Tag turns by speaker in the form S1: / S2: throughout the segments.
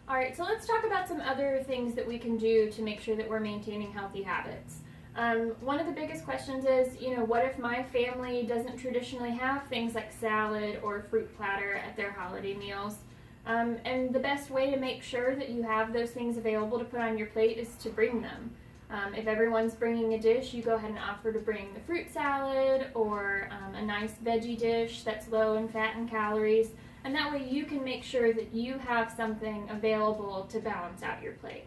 S1: Alright, so let's talk about some other things that we can do to make sure that we're maintaining healthy habits. One of the biggest questions is, what if my family doesn't traditionally have things like salad or fruit platter at their holiday meals? And the best way to make sure that you have those things available to put on your plate is to bring them. If everyone's bringing a dish, you go ahead and offer to bring the fruit salad or a nice veggie dish that's low in fat and calories, and that way you can make sure that you have something available to balance out your plate.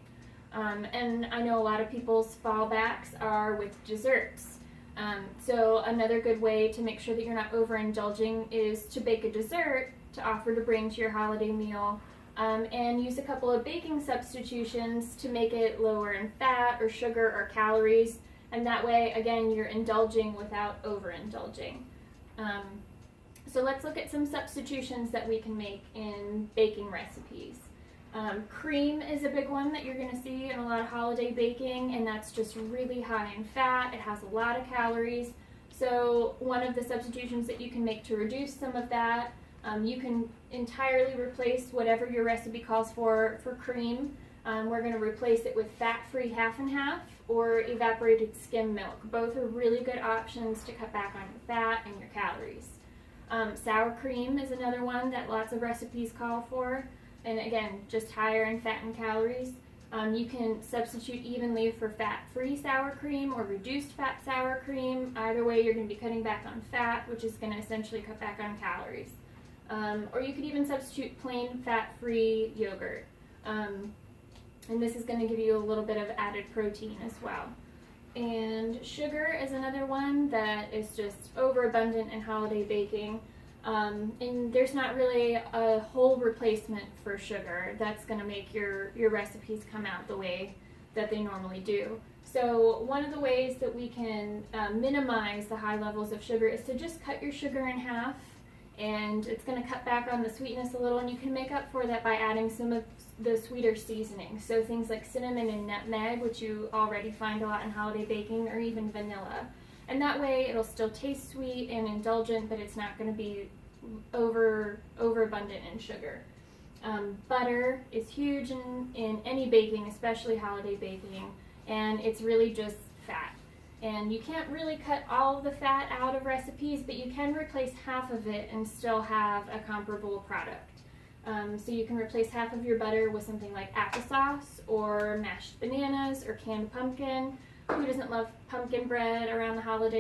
S1: And I know a lot of people's fallbacks are with desserts. So another good way to make sure that you're not overindulging is to bake a dessert to offer to bring to your holiday meal, and use a couple of baking substitutions to make it lower in fat or sugar or calories, and that way, again, you're indulging without overindulging. So let's look at some substitutions that we can make in baking recipes. Cream is a big one that you're going to see in a lot of holiday baking, and that's just really high in fat. It has a lot of calories. So one of the substitutions that you can make to reduce some of that, you can entirely replace whatever your recipe calls for cream. We're going to replace it with fat-free half and half or evaporated skim milk. Both are really good options to cut back on your fat and your calories. Sour cream is another one that lots of recipes call for, and again, just higher in fat and calories. You can substitute evenly for fat-free sour cream or reduced fat sour cream. Either way, you're going to be cutting back on fat, which is going to essentially cut back on calories. Or you could even substitute plain fat-free yogurt. And this is going to give you a little bit of added protein as well. And sugar is another one that is just overabundant in holiday baking. And there's not really a whole replacement for sugar that's going to make your recipes come out the way that they normally do. So one of the ways that we can minimize the high levels of sugar is to just cut your sugar in half, and it's going to cut back on the sweetness a little, and you can make up for that by adding some of the sweeter seasonings. So things like cinnamon and nutmeg, which you already find a lot in holiday baking, or even vanilla. And that way it'll still taste sweet and indulgent, but it's not going to be overabundant in sugar. Butter is huge in any baking, especially holiday baking, and it's really just fat. And you can't really cut all of the fat out of recipes, but you can replace half of it and still have a comparable product. So you can replace half of your butter with something like applesauce or mashed bananas or canned pumpkin. Who doesn't love pumpkin bread around the holidays?